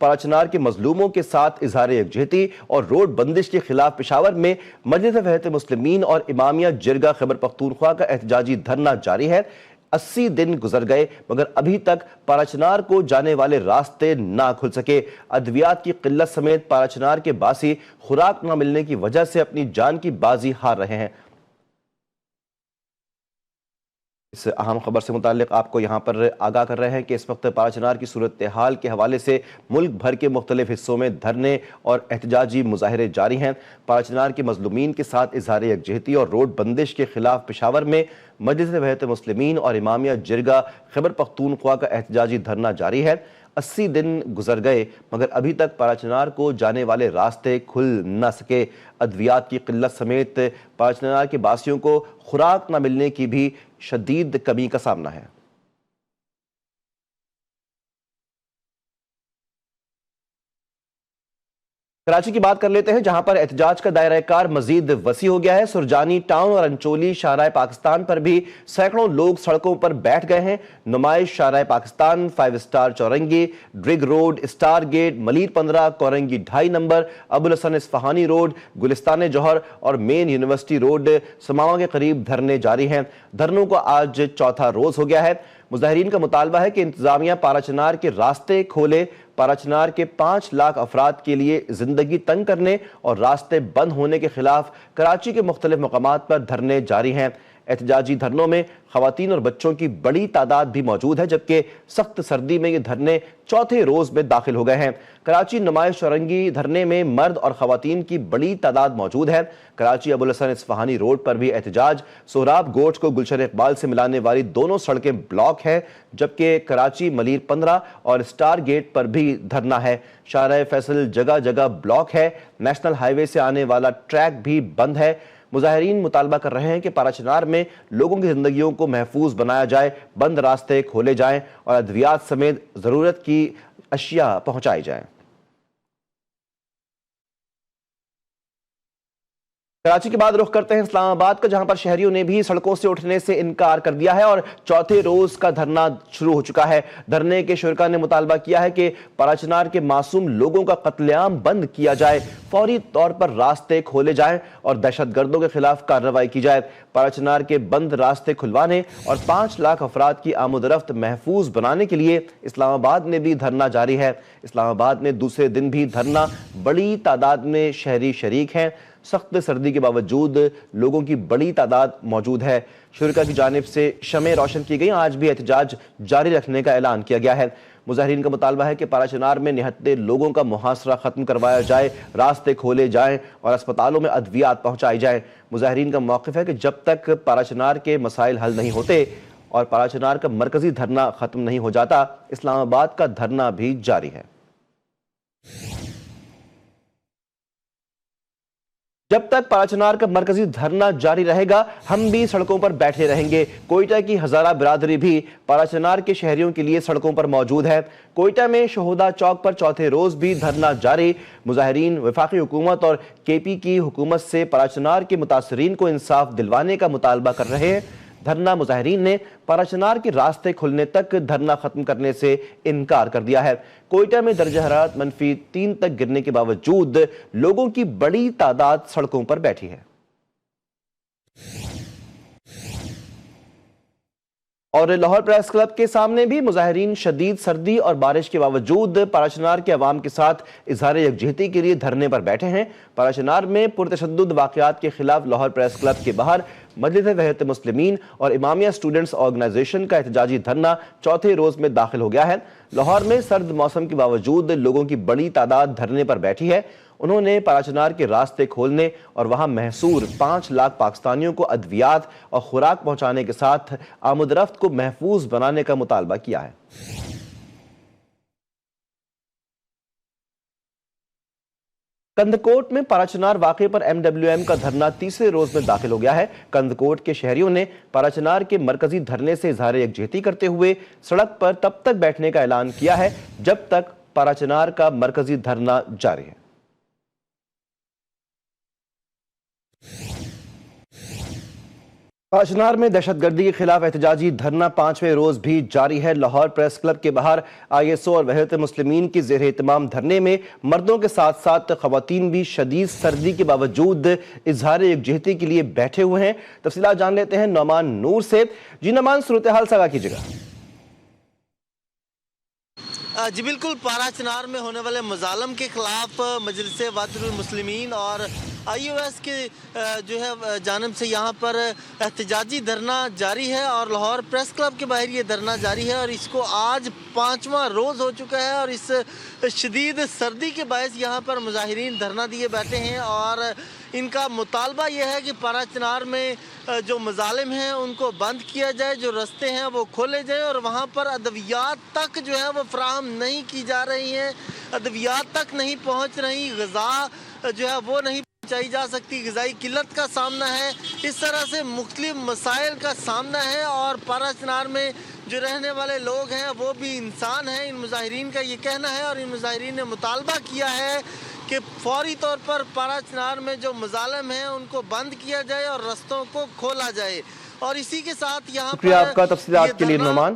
پاراچنار کے مظلوموں کے ساتھ اظہار یکجہتی اور روڈ بندش کے خلاف پشاور میں مجلس وحدت مسلمین اور امامیہ جرگہ خیبر پختونخوا کا احتجاجی دھرنا جاری ہے۔ 80 دن گزر گئے مگر ابھی تک پاراچنار کو جانے والے راستے نہ کھل سکے۔ ادویات کی قلت سمیت پاراچنار کے باسی خوراک نہ ملنے کی وجہ سے اپنی جان کی بازی ہار رہے ہیں۔ اس اہم خبر سے متعلق آپ کو یہاں پر آگاہ کر رہے ہیں کہ اس وقت پاراچنار کی صورتحال کے حوالے سے ملک بھر کے مختلف حصوں میں دھرنے اور احتجاجی مظاہرے جاری ہیں۔ پاراچنار کے مظلومین کے ساتھ اظہار یکجہتی اور روڈ بندش کے خلاف پشاور میں مجلس وحدت مسلمین اور امامیہ جرگہ خیبر پختونخوا کا احتجاجی دھرنا جاری ہے۔ 80 دن گزر گئے مگر ابھی تک پاراچنار کو جانے والے راستے کھل نہ سکے۔ ادویات کی قلت سمیت پاراچنار کے باسیوں کو خوراک نہ ملنے کی بھی شدید کمی کا سامنا ہے۔ کراچی کی بات کر لیتے ہیں جہاں پر احتجاج کا دائرہ کار مزید وسیع ہو گیا ہے۔ سرجانی ٹاؤن اور انچولی شاہراہ پاکستان پر بھی سینکڑوں لوگ سڑکوں پر بیٹھ گئے ہیں۔ نمائش شاہراہ پاکستان، 5 اسٹار چورنگی، drug road, star gate, Malir 15، Korangi 2.5 number, Abul Hasan Isfahani road, Gulistan Johar اور مین یونیورسٹی روڈ سماوا کے قریب دھرنے جاری ہیں۔ دھرنوں کو آج چوتھا روز ہو گیا ہے۔ مظاہرین کا مطالبہ ہے کہ انتظامیہ پاراچنار کے راستے کھولے۔ پاراچنار کے 5 لاکھ افراد کے لیے زندگی تنگ کرنے اور راستے بند ہونے کے خلاف کراچی کے مختلف مقامات پر دھرنے جاری ہیں۔ احتجاجی دھرنوں میں خواتین اور بچوں کی بڑی تعداد بھی موجود ہے، جبکہ سخت سردی میں یہ دھرنے چوتھے روز میں داخل ہو گئے ہیں۔ کراچی نمائش چورنگی دھرنے میں مرد اور خواتین کی بڑی تعداد موجود ہے۔ کراچی ابوالحسن اصفہانی روڈ پر بھی احتجاج، سہراب گوٹھ کو گلشن اقبال سے ملانے والی دونوں سڑکیں بلاک ہیں، جبکہ کراچی ملیر 15 اور اسٹار گیٹ پر بھی دھرنا ہے۔ شاہراہ فیصل جگہ جگہ بلاک ہے۔ نیشنل ہائی وے سے آنے والا ٹریک بھی بند ہے۔ مظاہرین مطالبہ کر رہے ہیں کہ پاراچنار میں لوگوں کی زندگیوں کو محفوظ بنایا جائے، بند راستے کھولے جائیں اور ادویات سمیت ضرورت کی اشیاء پہنچائی جائیں۔ کراچی کے بعد رخ کرتے ہیں اسلام آباد کا، جہاں پر شہریوں نے بھی سڑکوں سے اٹھنے سے انکار کر دیا ہے اور چوتھے روز کا دھرنا شروع ہو چکا ہے۔ دھرنے کے شرکاء نے مطالبہ کیا ہے کہ پاراچنار کے معصوم لوگوں کا قتل عام بند کیا جائے، فوری طور پر راستے کھولے جائیں اور دہشت گردوں کے خلاف کارروائی کی جائے۔ پاراچنار کے بند راستے کھلوانے اور 5 لاکھ افراد کی آمد و رفت محفوظ بنانے کے لیے اسلام آباد میں بھی دھرنا جاری ہے۔ اسلام آباد میں دوسرے دن بھی دھرنا، بڑی تعداد میں شہری شریک ہیں۔ سخت سردی کے باوجود لوگوں کی بڑی تعداد موجود ہے۔ شرکاء کی جانب سے شمعیں روشن کی گئی۔ آج بھی احتجاج جاری رکھنے کا اعلان کیا گیا ہے۔ مظاہرین کا مطالبہ ہے کہ پاراچنار میں نہتے لوگوں کا محاصرہ ختم کروایا جائے، راستے کھولے جائیں اور اسپتالوں میں ادویات پہنچائی جائیں۔ مظاہرین کا موقف ہے کہ جب تک پاراچنار کے مسائل حل نہیں ہوتے اور پاراچنار کا مرکزی دھرنا ختم نہیں ہو جاتا، اسلام آباد کا دھرنا بھی جاری ہے۔ جب تک پاراچنار کا مرکزی دھرنا جاری رہے گا، ہم بھی سڑکوں پر بیٹھے رہیں گے۔ کوئٹہ کی ہزارہ برادری بھی پاراچنار کے شہریوں کے لیے سڑکوں پر موجود ہے۔ کوئٹہ میں شہداء چوک پر چوتھے روز بھی دھرنا جاری۔ مظاہرین وفاقی حکومت اور KP کی حکومت سے پاراچنار کے متاثرین کو انصاف دلوانے کا مطالبہ کر رہے ہیں۔ دھرنا مظاہرین نے پاراچنار کے راستے کھلنے تک دھرنا ختم کرنے سے انکار کر دیا ہے۔ کوئٹہ میں درجہ حرارت -3 تک گرنے کے باوجود لوگوں کی بڑی تعداد سڑکوں پر بیٹھی ہے۔ اور لاہور پریس کلب کے سامنے بھی مظاہرین شدید سردی اور بارش کے باوجود پاراچنار کے عوام کے ساتھ اظہار یکجہتی کے لیے دھرنے پر بیٹھے ہیں۔ پاراچنار میں پرتشدد واقعات کے خلاف لاہور پریس کلب کے باہر مجلس وحدت مسلمین اور امامیہ اسٹوڈنٹس آرگنائزیشن کا احتجاجی دھرنا چوتھے روز میں داخل ہو گیا ہے۔ لاہور میں سرد موسم کے باوجود لوگوں کی بڑی تعداد دھرنے پر بیٹھی ہے۔ انہوں نے پاراچنار کے راستے کھولنے اور وہاں محصور 5 لاکھ پاکستانیوں کو ادویات اور خوراک پہنچانے کے ساتھ آمد رفت کو محفوظ بنانے کا مطالبہ کیا ہے۔ کندکوٹ میں پاراچنار واقعے پر MWM کا دھرنا تیسرے روز میں داخل ہو گیا ہے۔ کندکوٹ کے شہریوں نے پاراچنار کے مرکزی دھرنے سے اظہار یکجہتی کرتے ہوئے سڑک پر تب تک بیٹھنے کا اعلان کیا ہے جب تک پاراچنار کا مرکزی دھرنا جاری ہے۔ پاچنار میں دہشت گردی کے خلاف احتجاجی دھرنا 5ویں روز بھی جاری ہے۔ لاہور پریس کلب کے باہر ISO اور وحدت مسلمین کی زیر اہتمام دھرنے میں مردوں کے ساتھ ساتھ خواتین بھی شدید سردی کے باوجود اظہار یکجہتی کے لیے بیٹھے ہوئے ہیں۔ تفصیلات جان لیتے ہیں نعمان نور سے۔ جی نعمان، صورتحال سے آگاہ کیجیے گا۔ جی بالکل، پارا چنار میں ہونے والے مظالم کے خلاف مجلس وحدت المسلمین اور IOS کے جو ہے جانب سے یہاں پر احتجاجی دھرنا جاری ہے اور لاہور پریس کلب کے باہر یہ دھرنا جاری ہے اور اس کو آج 5واں روز ہو چکا ہے اور اس شدید سردی کے باعث یہاں پر مظاہرین دھرنا دیے بیٹھے ہیں اور ان کا مطالبہ یہ ہے کہ پارا چنار میں جو مظالم ہیں ان کو بند کیا جائے، جو رستے ہیں وہ کھولے جائیں اور وہاں پر ادویات تک جو ہے وہ فراہم نہیں کی جا رہی ہیں، ادویات تک نہیں پہنچ رہی، غذا جو ہے وہ نہیں پہنچائی جا سکتی، غذائی قلت کا سامنا ہے، اس طرح سے مختلف مسائل کا سامنا ہے اور پارا چنار میں جو رہنے والے لوگ ہیں وہ بھی انسان ہیں۔ ان مظاہرین کا یہ کہنا ہے اور ان مظاہرین نے مطالبہ کیا ہے کہ فوری طور پر پارا چنار میں جو مظالم ہیں ان کو بند کیا جائے اور رستوں کو کھولا جائے اور اسی کے ساتھ یہاں پر شکریہ آپ کا تفصیلات کے لیے نعمان۔